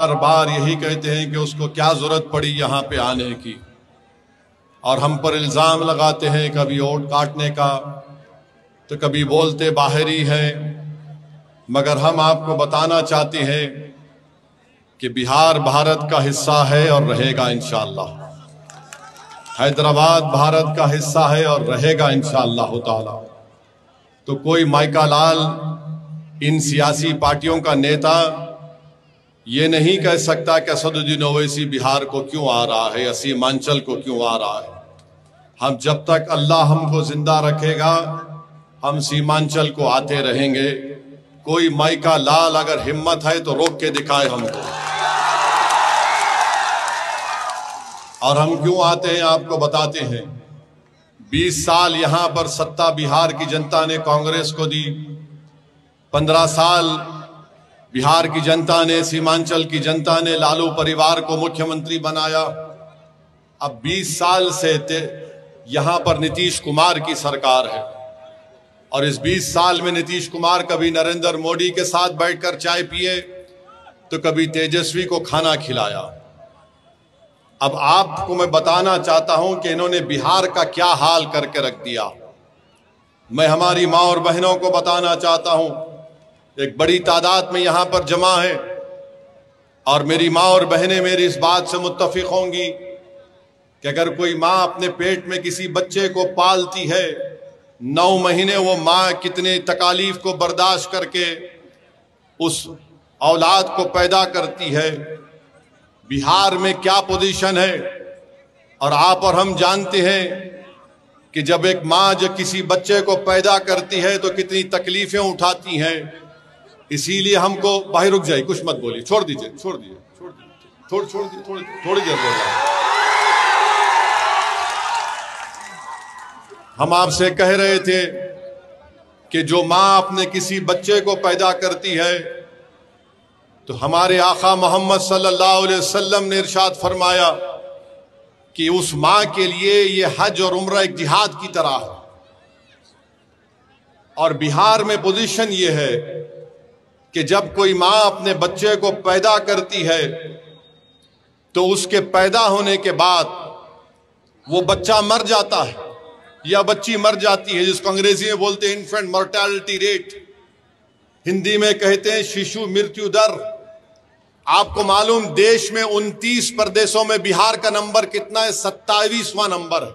बार बार यही कहते हैं कि उसको क्या जरूरत पड़ी यहाँ पे आने की, और हम पर इल्ज़ाम लगाते हैं कभी वोट काटने का तो कभी बोलते बाहरी है। मगर हम आपको बताना चाहते हैं कि बिहार भारत का हिस्सा है और रहेगा इंशाअल्लाह। हैदराबाद भारत का हिस्सा है और रहेगा इंशाअल्लाह ताला। तो कोई माइका लाल इन सियासी पार्टियों का नेता ये नहीं कह सकता कि असदुद्दीन ओवैसी बिहार को क्यों आ रहा है या सीमांचल को क्यों आ रहा है। हम जब तक अल्लाह हमको जिंदा रखेगा हम सीमांचल को आते रहेंगे। कोई माइका लाल अगर हिम्मत है तो रोक के दिखाए हमको। और हम क्यों आते हैं आपको बताते हैं। 20 साल यहां पर सत्ता बिहार की जनता ने कांग्रेस को दी, 15 साल बिहार की जनता ने, सीमांचल की जनता ने लालू परिवार को मुख्यमंत्री बनाया। अब 20 साल से यहां पर नीतीश कुमार की सरकार है और इस 20 साल में नीतीश कुमार कभी नरेंद्र मोदी के साथ बैठकर चाय पिए तो कभी तेजस्वी को खाना खिलाया। अब आपको मैं बताना चाहता हूं कि इन्होंने बिहार का क्या हाल करके रख दिया। मैं हमारी मां और बहनों को बताना चाहता हूं, एक बड़ी तादाद में यहां पर जमा है और मेरी मां और बहनें मेरी इस बात से मुत्तफिक होंगी कि अगर कोई मां अपने पेट में किसी बच्चे को पालती है, 9 महीने वो मां कितने तकालीफ को बर्दाश्त करके उस औलाद को पैदा करती है। बिहार में क्या पोजीशन है और आप और हम जानते हैं कि जब एक मां जब किसी बच्चे को पैदा करती है तो कितनी तकलीफें उठाती हैं। इसीलिए हमको भाई रुक जाइए, कुछ मत बोलिए, छोड़ दीजिए थोड़ी देर बोल रहा हूं। हम आपसे कह रहे थे कि जो मां अपने किसी बच्चे को पैदा करती है तो हमारे आका मोहम्मद सल्लल्लाहु अलैहि वसल्लम ने इरशाद फरमाया कि उस मां के लिए ये हज और उम्रा एक जिहाद की तरह है। और बिहार में पोजीशन ये है कि जब कोई मां अपने बच्चे को पैदा करती है तो उसके पैदा होने के बाद वो बच्चा मर जाता है या बच्ची मर जाती है, जिसको अंग्रेजी में बोलते हैं इन्फेंट मोर्टेलिटी रेट, हिंदी में कहते हैं शिशु मृत्यु दर। आपको मालूम देश में 29 प्रदेशों में बिहार का नंबर कितना है? 27वां नंबर है।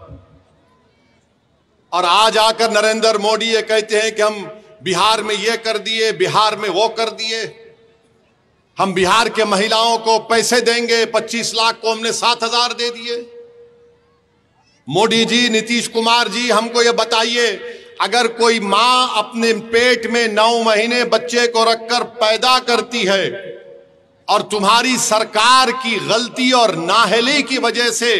और आज आकर नरेंद्र मोदी ये कहते हैं कि हम बिहार में ये कर दिए, बिहार में वो कर दिए, हम बिहार के महिलाओं को पैसे देंगे, 25 लाख को हमने 7,000 दे दिए। मोदी जी, नीतीश कुमार जी, हमको ये बताइए, अगर कोई मां अपने पेट में 9 महीने बच्चे को रखकर पैदा करती है और तुम्हारी सरकार की गलती और नाअहली की वजह से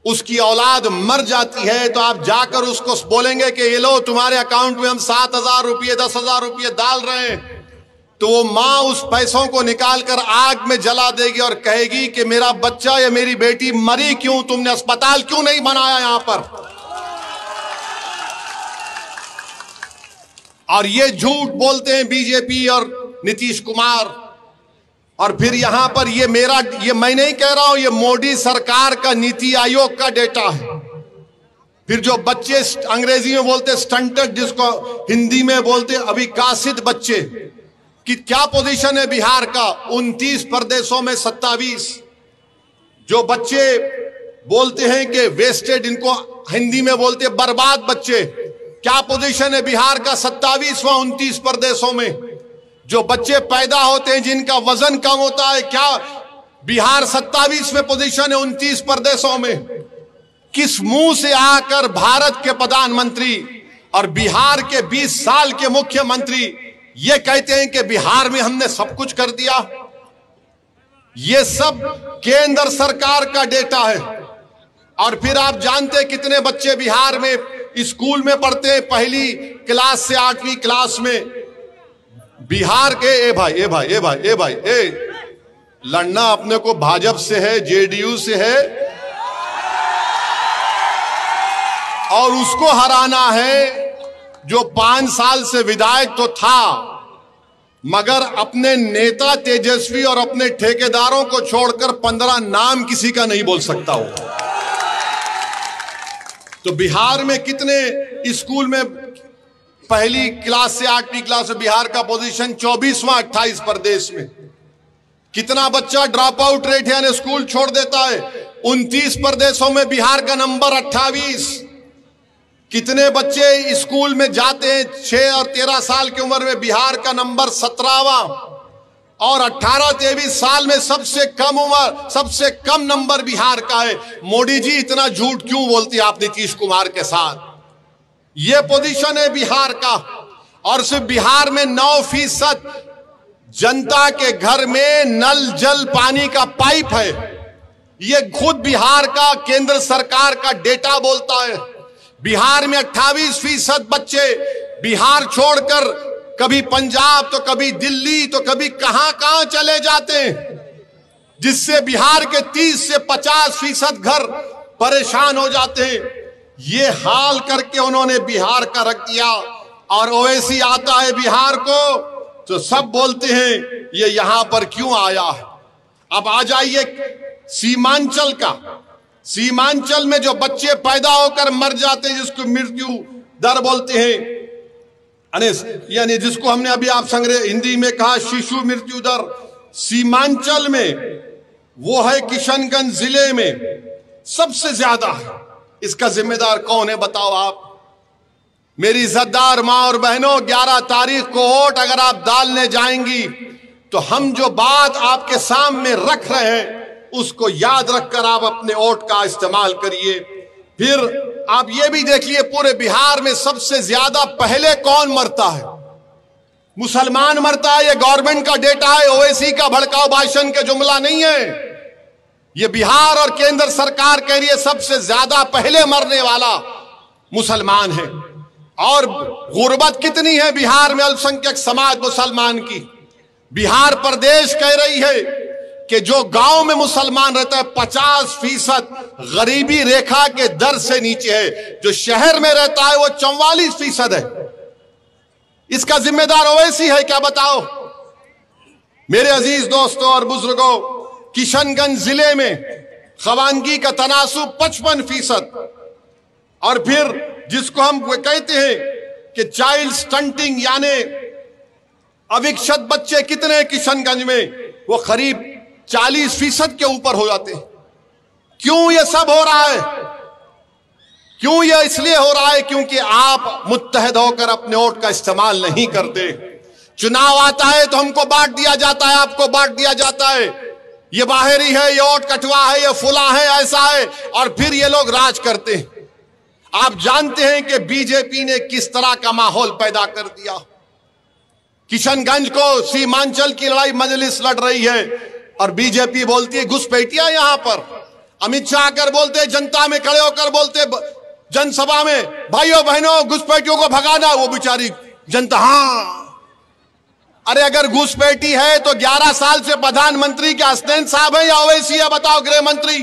उसकी औलाद मर जाती है तो आप जाकर उसको बोलेंगे कि ये लो तुम्हारे अकाउंट में हम 7,000 रुपये 10,000 रुपये डाल रहे हैं, तो वो मां उस पैसों को निकालकर आग में जला देगी और कहेगी कि मेरा बच्चा या मेरी बेटी मरी क्यों, तुमने अस्पताल क्यों नहीं बनाया यहां पर। और ये झूठ बोलते हैं बीजेपी और नीतीश कुमार। और फिर यहां पर ये मैं नहीं कह रहा हूं, ये मोदी सरकार का नीति आयोग का डेटा है। फिर जो बच्चे अंग्रेजी में बोलते स्टंटेड, जिसको हिंदी में बोलते अविकसित बच्चे, कि क्या पोजीशन है बिहार का? 29 प्रदेशों में 27। जो बच्चे बोलते हैं कि वेस्टेड, इनको हिंदी में बोलते बर्बाद बच्चे, क्या पोजीशन है बिहार का? 27वां 29 प्रदेशों में। जो बच्चे पैदा होते हैं जिनका वजन कम होता है, क्या बिहार 27वें पोजीशन है 29 प्रदेशों में। किस मुंह से आकर भारत के प्रधानमंत्री और बिहार के 20 साल के मुख्यमंत्री ये कहते हैं कि बिहार में हमने सब कुछ कर दिया? ये सब केंद्र सरकार का डेटा है। और फिर आप जानते हैं कितने बच्चे बिहार में स्कूल में पढ़ते हैं, पहली क्लास से 8वीं क्लास में। बिहार के ए भाई लड़ना अपने को भाजपा से है, जेडीयू से है और उसको हराना है जो 5 साल से विधायक तो था मगर अपने नेता तेजस्वी और अपने ठेकेदारों को छोड़कर 15 नाम किसी का नहीं बोल सकता हो। तो बिहार में कितने स्कूल में पहली क्लास से 8वीं क्लास में बिहार का पोजीशन 24वां 28 प्रदेश में। कितना बच्चा ड्रॉप आउट रेट यानी स्कूल छोड़ देता है, 29 प्रदेशों में बिहार का नंबर 28। कितने बच्चे स्कूल में जाते हैं 6 और 13 साल की उम्र में, बिहार का नंबर 17वां। और 18-23 साल में सबसे कम उम्र, सबसे कम नंबर बिहार का है। मोदी जी इतना झूठ क्यों बोलती है आप नीतीश कुमार के साथ? ये पोजीशन है बिहार का। और सिर्फ बिहार में 9% जनता के घर में नल जल पानी का पाइप है। ये खुद बिहार का केंद्र सरकार का डेटा बोलता है। बिहार में 28% बच्चे बिहार छोड़कर कभी पंजाब तो कभी दिल्ली तो कभी कहां चले जाते हैं, जिससे बिहार के 30 से 50% घर परेशान हो जाते हैं। ये हाल करके उन्होंने बिहार का रख दिया। और ओवैसी आता है बिहार को तो सब बोलते हैं ये यहां पर क्यों आया। अब आ जाइए सीमांचल का। सीमांचल में जो बच्चे पैदा होकर मर जाते हैं, जिसको मृत्यु दर बोलते हैं, यानी जिसको हमने अभी आप संग्रह हिंदी में कहा शिशु मृत्यु दर, सीमांचल में वो है किशनगंज जिले में सबसे ज्यादा है। इसका जिम्मेदार कौन है बताओ आप? मेरी इज्जतदार मां और बहनों, 11 तारीख को वोट अगर आप डालने जाएंगी तो हम जो बात आपके सामने रख रहे हैं उसको याद रखकर आप अपने वोट का इस्तेमाल करिए। फिर आप ये भी देखिए पूरे बिहार में सबसे ज्यादा पहले कौन मरता है? मुसलमान मरता है। ये गवर्नमेंट का डेटा है, ओवैसी का भड़काऊ भाषण के जुमला नहीं है। ये बिहार और केंद्र सरकार कह रही है सबसे ज्यादा पहले मरने वाला मुसलमान है। और गुर्बत कितनी है बिहार में अल्पसंख्यक समाज मुसलमान की। बिहार प्रदेश कह रही है कि जो गांव में मुसलमान रहता है 50% गरीबी रेखा के दर से नीचे है, जो शहर में रहता है वो 44% है। इसका जिम्मेदार ओवैसी है क्या बताओ? मेरे अजीज दोस्तों और बुजुर्गों, किशनगंज जिले में खवानगी का तनासुब 55%। और फिर जिसको हम कहते हैं कि चाइल्ड स्टंटिंग यानी अविकसित बच्चे कितने किशनगंज में, वो करीब 40% के ऊपर हो जाते हैं। क्यों ये सब हो रहा है? क्यों ये इसलिए हो रहा है क्योंकि आप मुत्तहद होकर अपने वोट का इस्तेमाल नहीं करते। चुनाव आता है तो हमको बांट दिया जाता है, आपको बांट दिया जाता है, ये बाहरी है, ये वोट कटवा है, ये फुला है, ऐसा है, और फिर ये लोग राज करते हैं। आप जानते हैं कि बीजेपी ने किस तरह का माहौल पैदा कर दिया। किशनगंज को सीमांचल की लड़ाई मजलिस लड़ रही है और बीजेपी बोलती है घुसपैठिया। यहां पर अमित शाह आकर बोलते, जनता में खड़े होकर बोलते जनसभा में, भाइयों बहनों घुसपैठियों को भगाना। वो बेचारी जनता हाँ। अरे अगर घुसपैठी है तो 11 साल से प्रधानमंत्री के हसनैन साहब है या ओवैसी है? बताओ गृह मंत्री,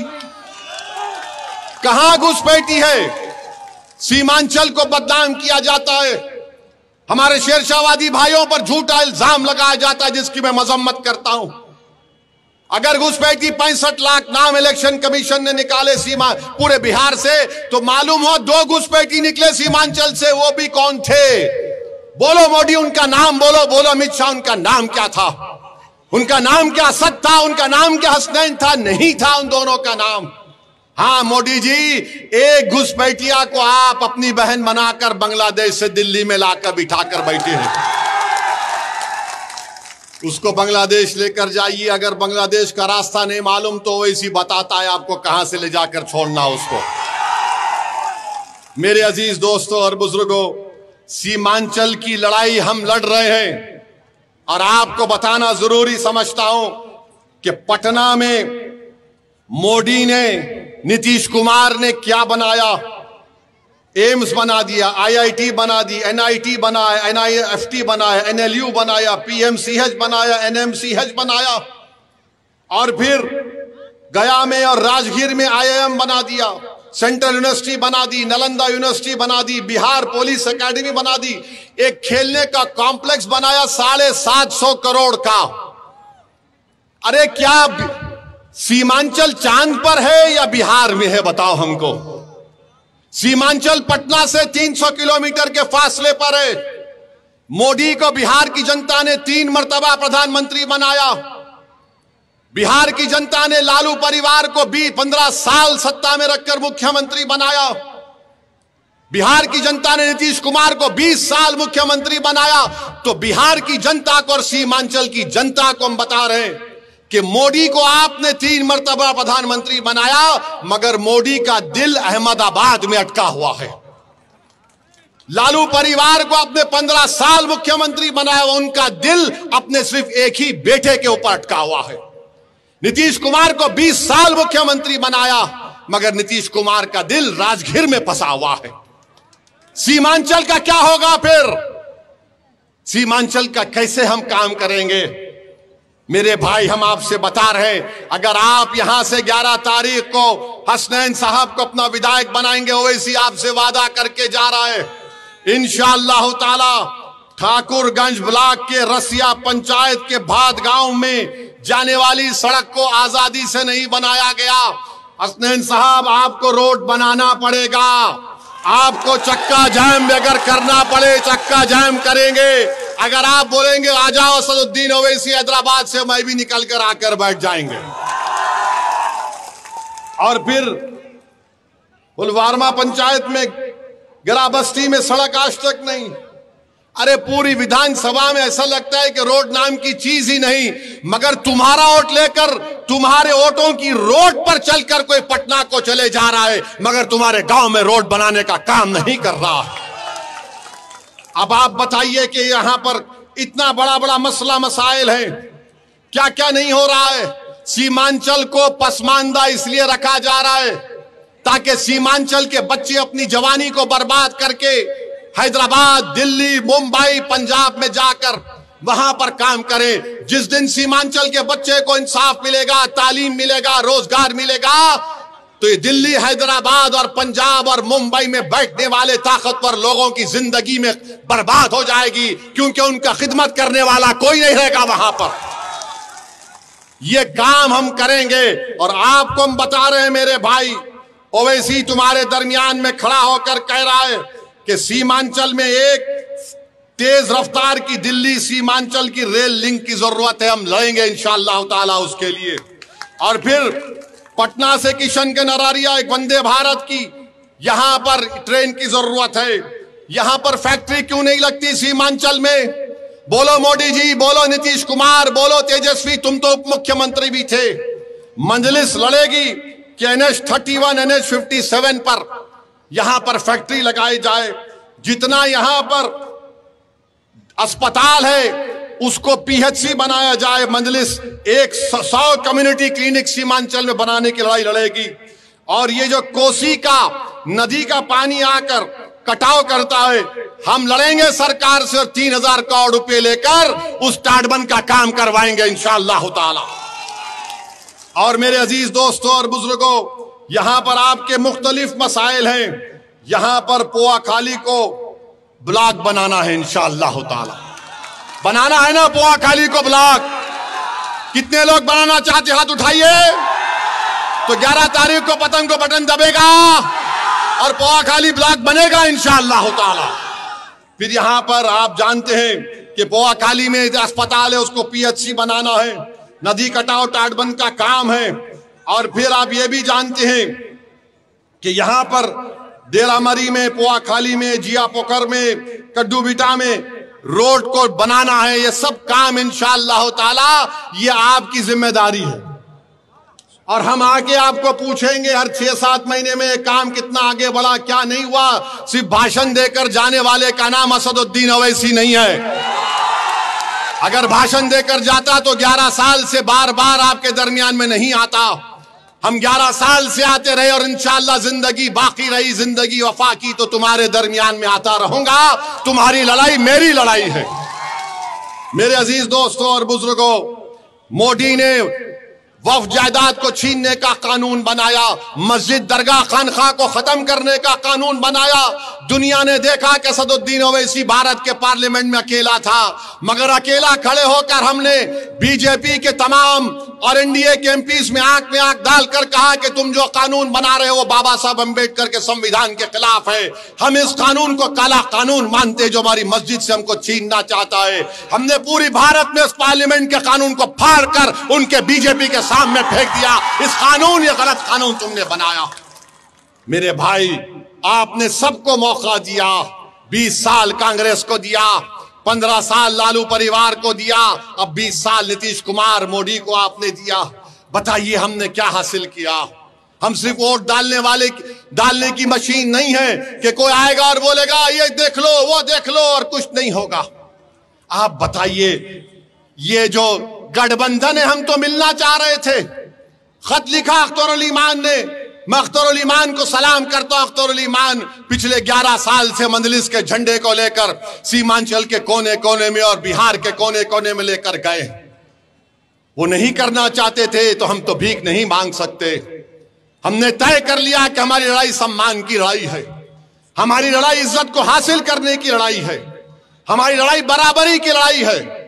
कहां घुसपैठी है? सीमांचल को बदनाम किया जाता है, हमारे शेरशाहवादी भाइयों पर झूठा इल्जाम लगाया जाता है, जिसकी मैं मजम्मत करता हूं। अगर घुसपैठी 65 लाख नाम इलेक्शन कमीशन ने निकाले सीमा पूरे बिहार से, तो मालूम हो 2 घुसपैठी निकले सीमांचल से। वो भी कौन थे? बोलो मोदी उनका नाम बोलो, बोलो अमित शाह उनका नाम क्या था? उनका नाम क्या असद था? उनका नाम क्या हसनैन था? नहीं था उन दोनों का नाम। हाँ मोदी जी, एक घुसपैठिया को आप अपनी बहन बनाकर बांग्लादेश से दिल्ली में लाकर बिठाकर बैठे हैं। उसको बांग्लादेश लेकर जाइए, अगर बांग्लादेश का रास्ता नहीं मालूम तो वैसी बताता है आपको कहां से ले जाकर छोड़ना उसको। मेरे अजीज दोस्तों और बुजुर्गों, सीमांचल की लड़ाई हम लड़ रहे हैं और आपको बताना जरूरी समझता हूं कि पटना में मोदी ने, नीतीश कुमार ने क्या बनाया? एम्स बना दिया, IIT बना दी, NIT बनाया, NIFT बनाया, NLU बनाया, PMCH बनाया, NMCH बनाया, और फिर गया में और राजगीर में IIM बना दिया। सेंट्रल यूनिवर्सिटी बना दी, नालंदा यूनिवर्सिटी बना दी, बिहार पुलिस एकेडमी बना दी, एक खेलने का कॉम्प्लेक्स बनाया 750 करोड़ का। अरे क्या सीमांचल चांद पर है या बिहार में है, बताओ हमको। सीमांचल पटना से 300 किलोमीटर के फासले पर है। मोदी को बिहार की जनता ने 3 मर्तबा प्रधानमंत्री बनाया। बिहार की जनता ने लालू परिवार को 15 साल सत्ता में रखकर मुख्यमंत्री बनाया। बिहार की जनता ने नीतीश कुमार को 20 साल मुख्यमंत्री बनाया। तो बिहार की जनता को और सीमांचल की जनता को हम बता रहे हैं कि मोदी को आपने 3 मर्तबा प्रधानमंत्री बनाया, मगर मोदी का दिल अहमदाबाद में अटका हुआ है। लालू परिवार को आपने 15 साल मुख्यमंत्री बनाया, उनका दिल अपने सिर्फ एक ही बेटे के ऊपर अटका हुआ है। नीतीश कुमार को 20 साल मुख्यमंत्री बनाया, मगर नीतीश कुमार का दिल राजगीर में फंसा हुआ है। सीमांचल का क्या होगा फिर? सीमांचल का कैसे हम काम करेंगे? मेरे भाई, हम आपसे बता रहे हैं, अगर आप यहां से 11 तारीख को हसनैन साहब को अपना विधायक बनाएंगे, ओवैसी आपसे वादा करके जा रहा है, इंशाअल्लाह ताला ठाकुरगंज ब्लॉक के रसिया पंचायत के भाद गांव में जाने वाली सड़क को आजादी से नहीं बनाया गया। हसनैन साहब, आपको रोड बनाना पड़ेगा। आपको चक्का जाम अगर करना पड़े, चक्का जाम करेंगे। अगर आप बोलेंगे आ जाओ असदुद्दीन ओवैसी हैदराबाद से, मैं भी निकल कर आकर बैठ जाएंगे। और फिर पुलवामा पंचायत में गिराबस्ती में सड़क आज तक नहीं। अरे पूरी विधानसभा में ऐसा लगता है कि रोड नाम की चीज ही नहीं, मगर तुम्हारा वोट लेकर, तुम्हारे वोटों की रोड पर चलकर कोई पटना को चले जा रहा है, मगर तुम्हारे गांव में रोड बनाने का काम नहीं कर रहा। अब आप बताइए कि यहां पर इतना बड़ा बड़ा मसला मसाइल है, क्या क्या नहीं हो रहा है। सीमांचल को पसमानदा इसलिए रखा जा रहा है ताकि सीमांचल के बच्चे अपनी जवानी को बर्बाद करके हैदराबाद, दिल्ली, मुंबई, पंजाब में जाकर वहां पर काम करें। जिस दिन सीमांचल के बच्चे को इंसाफ मिलेगा, तालीम मिलेगा, रोजगार मिलेगा, तो ये दिल्ली, हैदराबाद और पंजाब और मुंबई में बैठने वाले ताकतवर लोगों की जिंदगी में बर्बाद हो जाएगी, क्योंकि उनका खिदमत करने वाला कोई नहीं रहेगा वहां पर। ये काम हम करेंगे। और आपको हम बता रहे हैं मेरे भाई, ओवैसी तुम्हारे दरमियान में खड़ा होकर कह रहा है कि सीमांचल में एक तेज रफ्तार की दिल्ली सीमांचल की रेल लिंक की जरूरत है। हम लड़ेंगे इंशाअल्लाह ताला उसके लिए। और फिर पटना से किशनगंज अरारिया एक वंदे भारत की यहां पर ट्रेन की जरूरत है। यहां पर फैक्ट्री क्यों नहीं लगती सीमांचल में? बोलो मोदी जी, बोलो नीतीश कुमार, बोलो तेजस्वी, तुम तो उप मुख्यमंत्री भी थे। मजलिस लड़ेगी कि NH-31, NH-57 पर यहां पर फैक्ट्री लगाई जाए। जितना यहां पर अस्पताल है उसको PHC बनाया जाए। मजलिस 100 कम्युनिटी क्लिनिक सीमांचल में बनाने की लड़ाई लड़ेगी। और ये जो कोसी का नदी का पानी आकर कटाव करता है, हम लड़ेंगे सरकार से और 3000 करोड़ रुपए लेकर उस टाडबंद का काम करवाएंगे इंशाअल्लाह ताला। और मेरे अजीज दोस्तों और बुजुर्गों, यहां पर आपके मुख्तलिफ मसाइल हैं। यहां पर पोआखाली को ब्लॉक बनाना है इंशाअल्लाह ताला। बनाना है ना पोआखाली को ब्लॉक? कितने लोग बनाना चाहते, हाथ उठाइए। तो 11 तारीख को पतंग को बटन दबेगा और पोआखाली ब्लॉक बनेगा इंशाअल्लाह ताला। फिर यहां पर आप जानते हैं कि पोआखाली में अस्पताल है, उसको PHC बनाना है। नदी कटाव टाटबंद का काम है। और फिर आप ये भी जानते हैं कि यहां पर डेरामरी में, पोआखाली में, जिया पोखर में, कड्डू बिटा में रोड को बनाना है। ये सब काम इंशाअल्लाह ताला ये आपकी जिम्मेदारी है। और हम आके आपको पूछेंगे हर 6-7 महीने में काम कितना आगे बढ़ा, क्या नहीं हुआ। सिर्फ भाषण देकर जाने वाले का नाम असदुद्दीन ओवैसी नहीं है। अगर भाषण देकर जाता तो 11 साल से बार बार आपके दरमियान में नहीं आता। हम 11 साल से आते रहे और इंशाअल्लाह जिंदगी बाकी रही, जिंदगी वफा की, तो तुम्हारे दरमियान में आता रहूंगा। तुम्हारी लड़ाई मेरी लड़ाई है। मेरे अजीज दोस्तों और बुजुर्गों, मोदी ने वक्फ जायदाद को छीनने का कानून बनाया, मस्जिद दरगाह खानखा को खत्म करने का कानून बनाया। दुनिया ने देखा कि असदुद्दीन ओवैसी भारत के पार्लियामेंट में अकेला था, मगर अकेला खड़े होकर हमने बीजेपी के तमाम और एनडीए के एमपीज में आंख डालकर कहा कि तुम जो कानून बना रहे हो बाबा साहब अंबेडकर के संविधान के खिलाफ है। हम इस कानून को काला कानून मानते जो हमारी मस्जिद से हमको छीनना चाहता है। हमने पूरी भारत में इस पार्लियामेंट के कानून को फाड़ कर उनके बीजेपी के सामने फेंक दिया। इस कानून, ये गलत कानून तुमने बनाया। मेरे भाई, आपने सबको मौका दिया, 20 साल कांग्रेस को दिया, 15 साल लालू परिवार को दिया, अब 20 साल नीतीश कुमार मोदी को आपने दिया। बताइए हमने क्या हासिल किया? हम सिर्फ वोट डालने की मशीन नहीं है कि कोई आएगा और बोलेगा ये देख लो वो देख लो और कुछ नहीं होगा। आप बताइए, ये जो गठबंधन है, हम तो मिलना चाह रहे थे। खत लिखा अख्तरुल ईमान ने, मैं अख्तरुल ईमान को सलाम करता हूं। अख्तरुल ईमान पिछले 11 साल से मंजलिस के झंडे को लेकर सीमांचल के कोने कोने में और बिहार के कोने कोने में लेकर गए। वो नहीं करना चाहते थे तो हम तो भीख नहीं मांग सकते। हमने तय कर लिया कि हमारी लड़ाई सम्मान की लड़ाई है, हमारी लड़ाई इज्जत को हासिल करने की लड़ाई है, हमारी लड़ाई बराबरी की लड़ाई है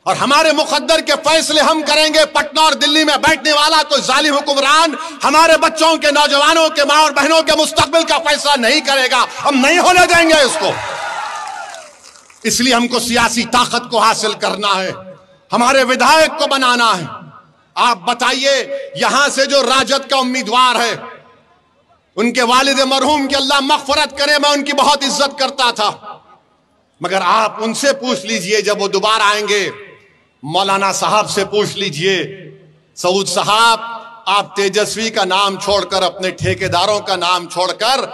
और हमारे मुकद्दर के फैसले हम करेंगे। पटना और दिल्ली में बैठने वाला कोई जालिम हुक्मरान हमारे बच्चों के, नौजवानों के, मां और बहनों के मुस्तकबिल का फैसला नहीं करेगा। हम नहीं होने देंगे इसको। इसलिए हमको सियासी ताकत को हासिल करना है, हमारे विधायक को बनाना है। आप बताइए, यहां से जो राजद का उम्मीदवार है, उनके वालिद मरहूम की अल्लाह मग़फ़िरत करे, मैं उनकी बहुत इज्जत करता था, मगर आप उनसे पूछ लीजिए जब वो दोबारा आएंगे, मौलाना साहब से पूछ लीजिए, सऊद साहब आप तेजस्वी का नाम छोड़कर, अपने ठेकेदारों का नाम छोड़कर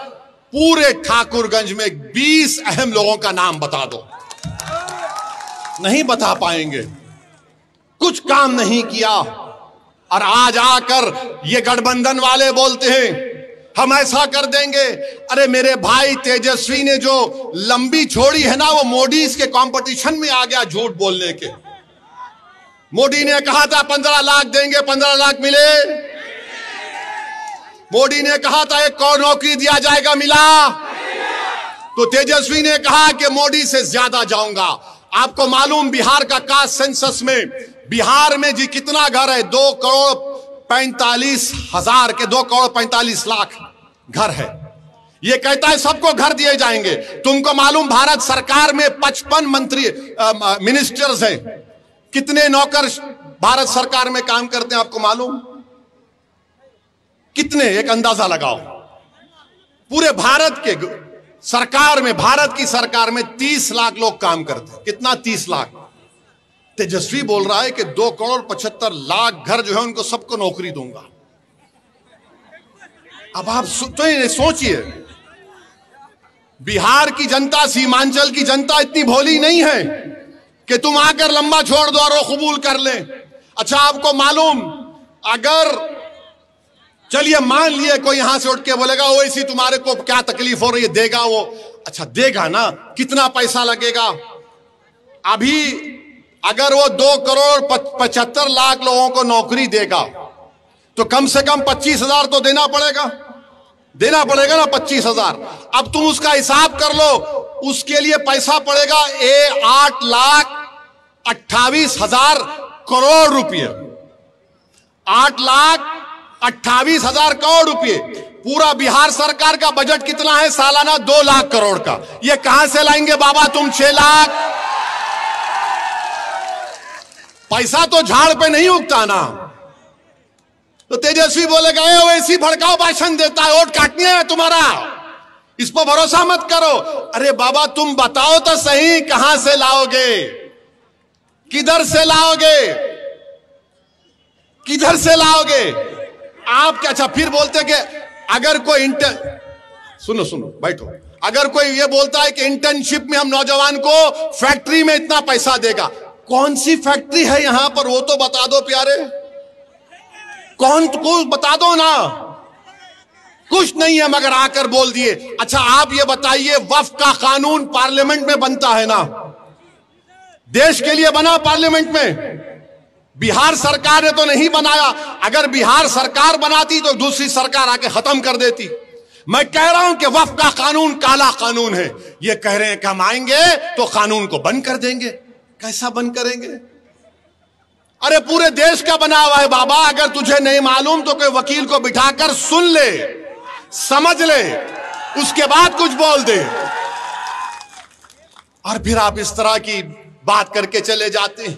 पूरे ठाकुरगंज में 20 अहम लोगों का नाम बता दो। नहीं बता पाएंगे, कुछ काम नहीं किया। और आज आकर ये गठबंधन वाले बोलते हैं हम ऐसा कर देंगे। अरे मेरे भाई, तेजस्वी ने जो लंबी छोड़ी है ना, वो मोदी के कंपटीशन में आ गया झूठ बोलने के। मोदी ने कहा था 15 लाख देंगे, 15 लाख मिले। मोदी ने कहा था 1 करोड़ नौकरी दिया जाएगा, मिला। तो तेजस्वी ने कहा कि मोदी से ज्यादा जाऊंगा। आपको मालूम, बिहार का कास्ट सेंसस में बिहार में जी कितना घर है? 2,45,000 के 2,45,00,000 घर है। ये कहता है सबको घर दिए जाएंगे। तुमको मालूम, भारत सरकार में 55 मंत्री मिनिस्टर्स हैं। कितने नौकर भारत सरकार में काम करते हैं आपको मालूम? कितने? एक अंदाजा लगाओ। पूरे भारत के सरकार में, भारत की सरकार में 30 लाख लोग काम करते हैं। कितना? 30 लाख। तेजस्वी बोल रहा है कि 2,75,00,000 घर जो है उनको सबको नौकरी दूंगा। अब आप तो सोचिए, बिहार की जनता, सीमांचल की जनता इतनी भोली नहीं है कि तुम आकर लंबा छोड़ दो और वो कबूल कर ले। अच्छा, आपको मालूम, अगर चलिए मान लिए कोई यहां से उठ के बोलेगा वो इसी तुम्हारे को क्या तकलीफ हो रही है, देगा वो। अच्छा देगा ना, कितना पैसा लगेगा? अभी अगर वो 2,75,00,000 लोगों को नौकरी देगा तो कम से कम 25,000 तो देना पड़ेगा ना, 25,000। अब तुम उसका हिसाब कर लो, उसके लिए पैसा पड़ेगा 8,28,000 करोड़ रुपये। 8,28,000 करोड़ रुपये। पूरा बिहार सरकार का बजट कितना है? सालाना 2 लाख करोड़ का। ये कहां से लाएंगे बाबा तुम 6 लाख? पैसा तो झाड़ पे नहीं उगता ना। तो तेजस्वी बोलेगा ऐसी भड़काऊ भाषण देता है, वोट काटनी है तुम्हारा, इस पर भरोसा मत करो। अरे बाबा तुम बताओ तो सही, कहां से लाओगे? किधर से लाओगे? किधर से लाओगे आप? क्या? अच्छा फिर बोलते कि अगर कोई सुनो बैठो, अगर कोई ये बोलता है कि इंटर्नशिप में हम नौजवान को फैक्ट्री में इतना पैसा देगा, कौन सी फैक्ट्री है यहां पर? वो तो बता दो प्यारे, कौन को बता दो ना। कुछ नहीं है मगर आकर बोल दिए। अच्छा आप ये बताइए, वक्फ का कानून पार्लियामेंट में बनता है ना, देश के लिए बना पार्लियामेंट में, बिहार सरकार ने तो नहीं बनाया, अगर बिहार सरकार बनाती तो दूसरी सरकार आके खत्म कर देती। मैं कह रहा हूं कि वक्फ का कानून काला कानून है। ये कह रहे हैं कि हम आएंगे तो कानून को बंद कर देंगे। कैसा बंद करेंगे? अरे पूरे देश का बना हुआ है बाबा। अगर तुझे नहीं मालूम तो कोई वकील को बिठाकर सुन ले, समझ ले, उसके बाद कुछ बोल दे। और फिर आप इस तरह की बात करके चले जाते हैं।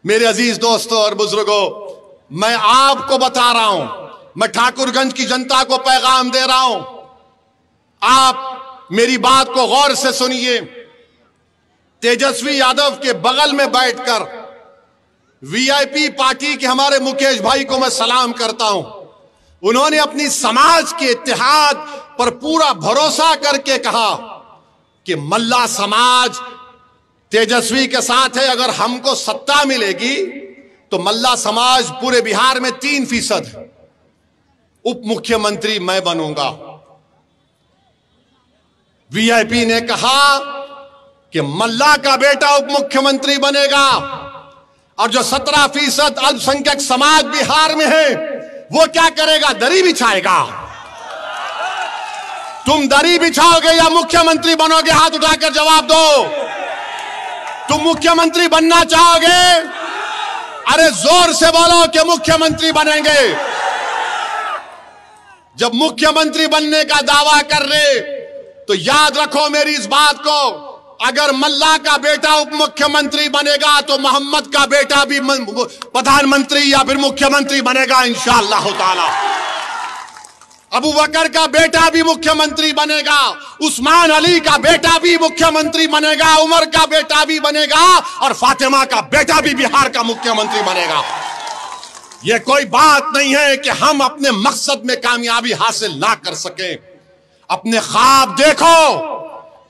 मेरे अजीज दोस्तों और बुजुर्गों, मैं आपको बता रहा हूं, मैं ठाकुरगंज की जनता को पैगाम दे रहा हूं, आप मेरी बात को गौर से सुनिए। तेजस्वी यादव के बगल में बैठकर वीआईपी पार्टी के हमारे मुकेश भाई को मैं सलाम करता हूं। उन्होंने अपनी समाज के इत्तेहाद पर पूरा भरोसा करके कहा कि मल्ला समाज तेजस्वी के साथ है। अगर हमको सत्ता मिलेगी तो मल्ला समाज पूरे बिहार में 3% है। उप मुख्यमंत्री मैं बनूंगा। वीआईपी ने कहा कि मल्ला का बेटा उप मुख्यमंत्री बनेगा और जो 17% अल्पसंख्यक समाज बिहार में है वो क्या करेगा? दरी बिछाएगा। तुम दरी बिछाओगे या मुख्यमंत्री बनोगे? हाथ उठाकर जवाब दो। तुम मुख्यमंत्री बनना चाहोगे? अरे जोर से बोलो कि मुख्यमंत्री बनेंगे। जब मुख्यमंत्री बनने का दावा कर रहे तो याद रखो मेरी इस बात को, अगर मल्ला का बेटा उप मुख्यमंत्री बनेगा तो मोहम्मद का बेटा भी प्रधानमंत्री या फिर मुख्यमंत्री बनेगा इंशाअल्लाह ताला। अबू बकर का बेटा भी मुख्यमंत्री बनेगा, उस्मान अली का बेटा भी मुख्यमंत्री बनेगा, उमर का बेटा भी बनेगा और फातिमा का बेटा भी बिहार का मुख्यमंत्री बनेगा। यह कोई बात नहीं है कि हम अपने मकसद में कामयाबी हासिल ना कर सकें। अपने ख्वाब देखो,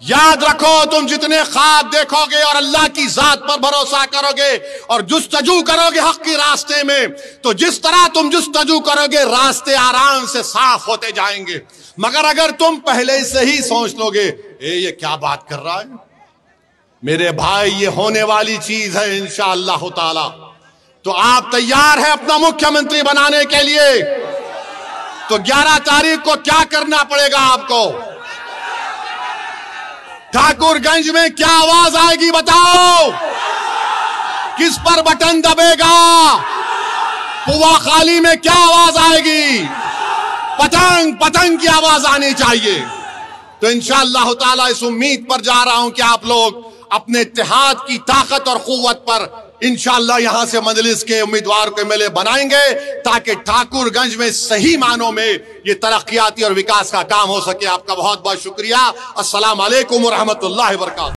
याद रखो, तुम जितने ख्वाब देखोगे और अल्लाह की जात पर भरोसा करोगे और जुस्तजू करोगे हक के रास्ते में, तो जिस तरह तुम जुस्तजू करोगे रास्ते आराम से साफ होते जाएंगे। मगर अगर तुम पहले से ही सोच लोगे ये क्या बात कर रहा है, मेरे भाई ये होने वाली चीज है इंशाअल्लाह ताला। तो आप तैयार हैं अपना मुख्यमंत्री बनाने के लिए? तो 11 तारीख को क्या करना पड़ेगा आपको? ठाकुरगंज में क्या आवाज आएगी बताओ? किस पर बटन दबेगा? पुवाखाली में क्या आवाज आएगी? पतंग पतंग की आवाज आनी चाहिए। तो इंशाअल्लाह ताला इस उम्मीद पर जा रहा हूं कि आप लोग अपने इत्तेहाद की ताकत और कुव्वत पर इंशाअल्लाह यहां से मजलिस के उम्मीदवार को एमएलए बनाएंगे ताकि ठाकुरगंज में सही मानों में ये तरक्याती और विकास का काम हो सके। आपका बहुत बहुत शुक्रिया। अस्सलाम वालेकुम व रहमतुल्लाहि व बरकातहू।